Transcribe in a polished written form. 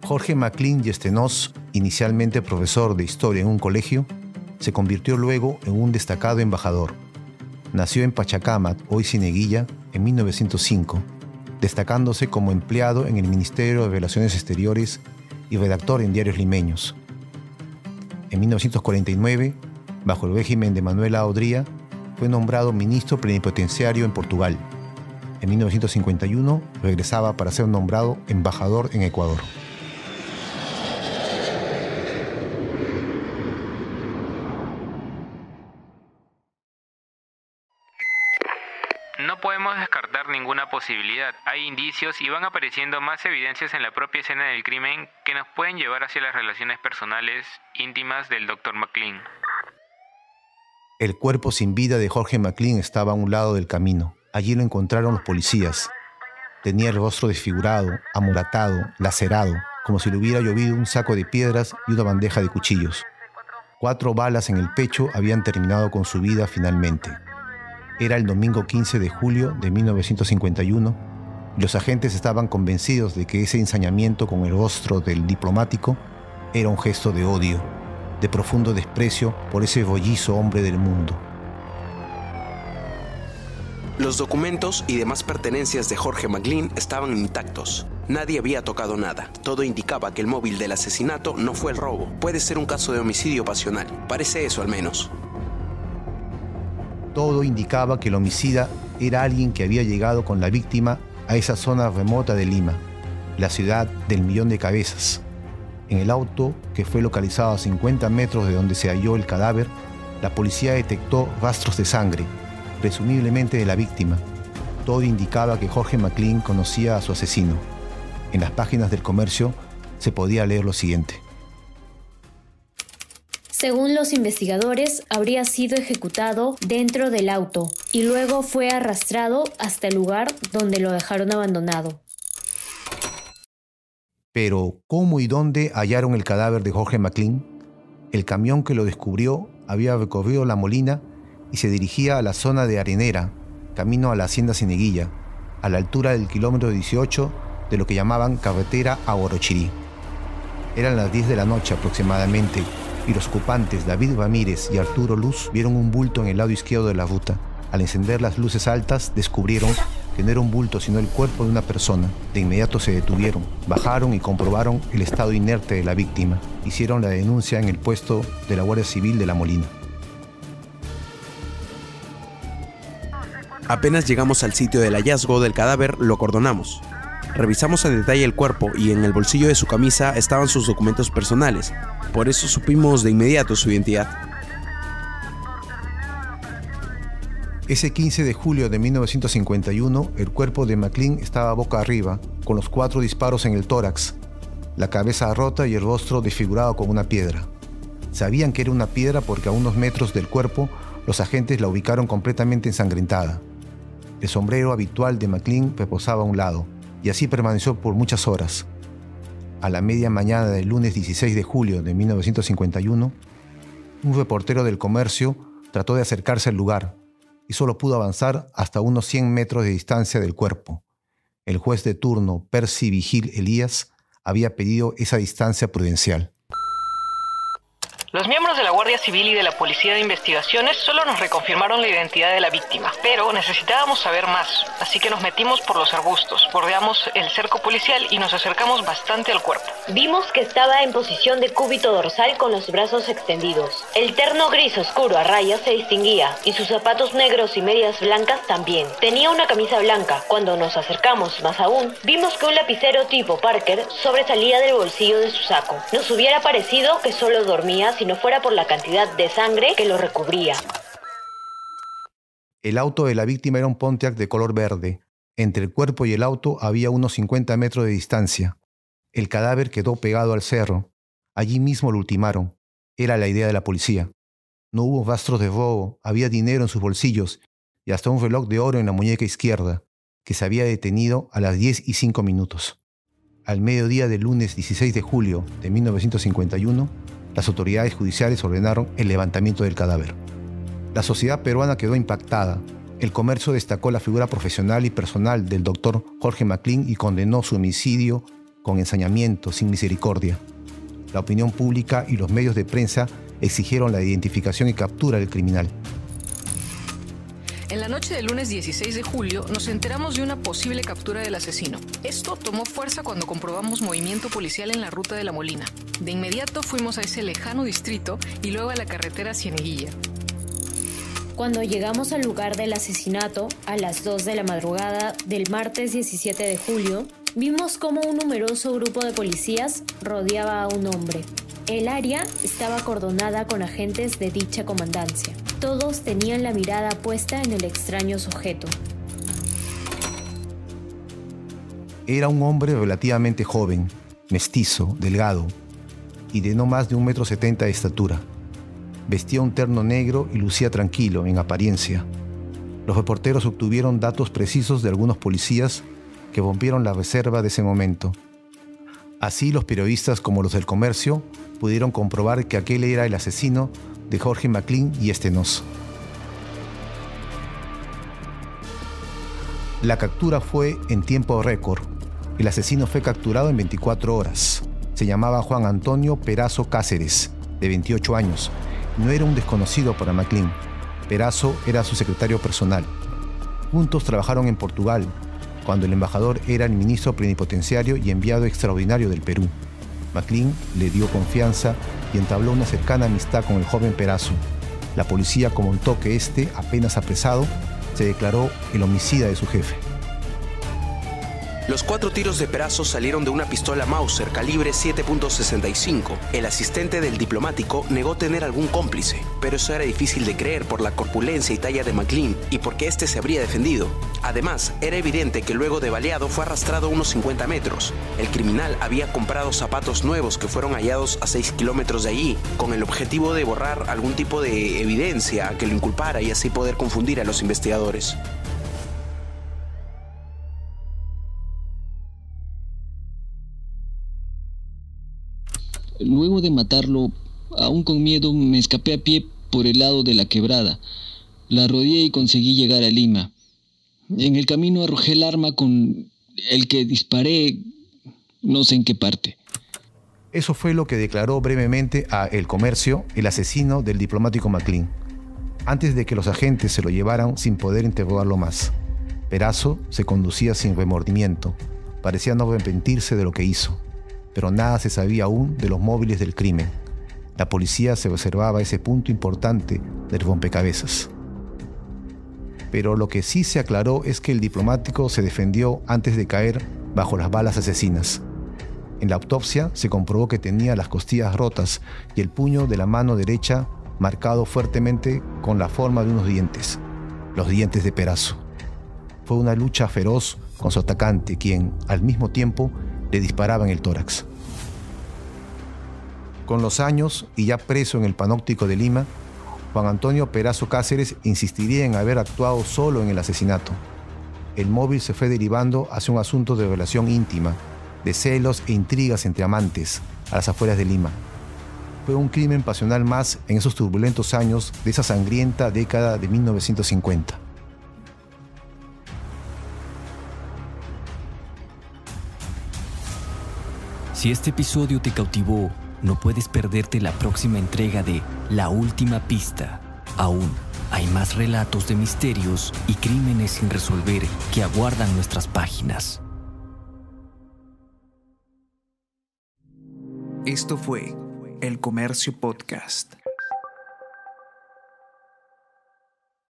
Jorge McLean Yestenos, inicialmente profesor de historia en un colegio, se convirtió luego en un destacado embajador. Nació en Pachacámac, hoy Cieneguilla, en 1905, destacándose como empleado en el Ministerio de Relaciones Exteriores y redactor en diarios limeños. En 1949, bajo el régimen de Manuel A. Odría, fue nombrado ministro plenipotenciario en Portugal. En 1951 regresaba para ser nombrado embajador en Ecuador. No podemos descartar ninguna posibilidad. Hay indicios y van apareciendo más evidencias en la propia escena del crimen que nos pueden llevar hacia las relaciones personales íntimas del Dr. McLean. El cuerpo sin vida de Jorge McLean estaba a un lado del camino. Allí lo encontraron los policías. Tenía el rostro desfigurado, amoratado, lacerado, como si le hubiera llovido un saco de piedras y una bandeja de cuchillos. 4 balas en el pecho habían terminado con su vida finalmente. Era el domingo 15 de julio de 1951 y los agentes estaban convencidos de que ese ensañamiento con el rostro del diplomático era un gesto de odio, de profundo desprecio por ese rollizo hombre del mundo. Los documentos y demás pertenencias de Jorge McLean estaban intactos. Nadie había tocado nada. Todo indicaba que el móvil del asesinato no fue el robo. Puede ser un caso de homicidio pasional. Parece eso al menos. Todo indicaba que el homicida era alguien que había llegado con la víctima a esa zona remota de Lima, la ciudad del millón de cabezas. En el auto, que fue localizado a 50 metros de donde se halló el cadáver, la policía detectó rastros de sangre, presumiblemente de la víctima. Todo indicaba que Jorge McLean conocía a su asesino. En las páginas del Comercio se podía leer lo siguiente. Según los investigadores, habría sido ejecutado dentro del auto y luego fue arrastrado hasta el lugar donde lo dejaron abandonado. Pero, ¿cómo y dónde hallaron el cadáver de Jorge McLean? El camión que lo descubrió había recorrido La Molina y se dirigía a la zona de Arenera, camino a la hacienda Cieneguilla, a la altura del kilómetro 18 de lo que llamaban carretera a Orochirí. Eran las 10 de la noche aproximadamente, y los ocupantes David Ramírez y Arturo Luz vieron un bulto en el lado izquierdo de la ruta. Al encender las luces altas, descubrieron que no era un bulto sino el cuerpo de una persona. De inmediato se detuvieron, bajaron y comprobaron el estado inerte de la víctima. Hicieron la denuncia en el puesto de la Guardia Civil de La Molina. Apenas llegamos al sitio del hallazgo del cadáver, lo acordonamos. Revisamos en detalle el cuerpo y en el bolsillo de su camisa estaban sus documentos personales. Por eso supimos de inmediato su identidad. Ese 15 de julio de 1951, el cuerpo de McLean estaba boca arriba, con los 4 disparos en el tórax, la cabeza rota y el rostro desfigurado con una piedra. Sabían que era una piedra porque a unos metros del cuerpo los agentes la ubicaron completamente ensangrentada. El sombrero habitual de McLean reposaba a un lado, y así permaneció por muchas horas. A la media mañana del lunes 16 de julio de 1951, un reportero del Comercio trató de acercarse al lugar y solo pudo avanzar hasta unos 100 metros de distancia del cuerpo. El juez de turno, Percy Vigil Elías, había pedido esa distancia prudencial. Los miembros de la Guardia Civil y de la Policía de Investigaciones solo nos reconfirmaron la identidad de la víctima, pero necesitábamos saber más, así que nos metimos por los arbustos, bordeamos el cerco policial y nos acercamos bastante al cuerpo. Vimos que estaba en posición de cúbito dorsal con los brazos extendidos. El terno gris oscuro a rayas se distinguía y sus zapatos negros y medias blancas también. Tenía una camisa blanca. Cuando nos acercamos más aún, vimos que un lapicero tipo Parker sobresalía del bolsillo de su saco. Nos hubiera parecido que solo dormía si no fuera por la cantidad de sangre que lo recubría. El auto de la víctima era un Pontiac de color verde. Entre el cuerpo y el auto había unos 50 metros de distancia. El cadáver quedó pegado al cerro. Allí mismo lo ultimaron. Era la idea de la policía. No hubo rastros de robo, había dinero en sus bolsillos y hasta un reloj de oro en la muñeca izquierda, que se había detenido a las 10:05. Al mediodía del lunes 16 de julio de 1951, las autoridades judiciales ordenaron el levantamiento del cadáver. La sociedad peruana quedó impactada. El Comercio destacó la figura profesional y personal del doctor Jorge McLean y condenó su homicidio con ensañamiento, sin misericordia. La opinión pública y los medios de prensa exigieron la identificación y captura del criminal. En la noche del lunes 16 de julio nos enteramos de una posible captura del asesino. Esto tomó fuerza cuando comprobamos movimiento policial en la ruta de La Molina. De inmediato fuimos a ese lejano distrito y luego a la carretera Cieneguilla. Cuando llegamos al lugar del asesinato, a las 2 de la madrugada del martes 17 de julio, vimos cómo un numeroso grupo de policías rodeaba a un hombre. El área estaba acordonada con agentes de dicha comandancia. Todos tenían la mirada puesta en el extraño sujeto. Era un hombre relativamente joven, mestizo, delgado y de no más de 1,70 m de estatura. Vestía un terno negro y lucía tranquilo en apariencia. Los reporteros obtuvieron datos precisos de algunos policías que rompieron la reserva de ese momento. Así, los periodistas como los del Comercio pudieron comprobar que aquel era el asesino de Jorge McLean y Estenos. La captura fue en tiempo récord. El asesino fue capturado en 24 horas. Se llamaba Juan Antonio Perazo Cáceres, de 28 años. No era un desconocido para McLean. Perazo era su secretario personal. Juntos trabajaron en Portugal, cuando el embajador era el ministro plenipotenciario y enviado extraordinario del Perú. McLean le dio confianza y entabló una cercana amistad con el joven Perazo. La policía comentó que este, apenas apresado, se declaró el homicida de su jefe. Los 4 tiros de Perazo salieron de una pistola Mauser calibre 7.65. El asistente del diplomático negó tener algún cómplice, pero eso era difícil de creer por la corpulencia y talla de McLean y porque este se habría defendido. Además, era evidente que luego de baleado fue arrastrado unos 50 metros. El criminal había comprado zapatos nuevos que fueron hallados a 6 kilómetros de allí, con el objetivo de borrar algún tipo de evidencia que lo inculpara y así poder confundir a los investigadores. Luego de matarlo, aún con miedo, me escapé a pie por el lado de la quebrada. La rodeé y conseguí llegar a Lima. En el camino arrojé el arma con el que disparé, no sé en qué parte. Eso fue lo que declaró brevemente a El Comercio el asesino del diplomático McLean, antes de que los agentes se lo llevaran sin poder interrogarlo más. Perazo se conducía sin remordimiento, parecía no arrepentirse de lo que hizo. Pero nada se sabía aún de los móviles del crimen. La policía se reservaba ese punto importante del rompecabezas. Pero lo que sí se aclaró es que el diplomático se defendió antes de caer bajo las balas asesinas. En la autopsia se comprobó que tenía las costillas rotas y el puño de la mano derecha marcado fuertemente con la forma de unos dientes, los dientes de Perazo. Fue una lucha feroz con su atacante, quien, al mismo tiempo, le disparaba en el tórax. Con los años, y ya preso en el Panóptico de Lima, Juan Antonio Perazo Cáceres insistiría en haber actuado solo en el asesinato. El móvil se fue derivando hacia un asunto de relación íntima, de celos e intrigas entre amantes, a las afueras de Lima. Fue un crimen pasional más en esos turbulentos años de esa sangrienta década de 1950. Si este episodio te cautivó, no puedes perderte la próxima entrega de La Última Pista. Aún hay más relatos de misterios y crímenes sin resolver que aguardan nuestras páginas. Esto fue El Comercio Podcast.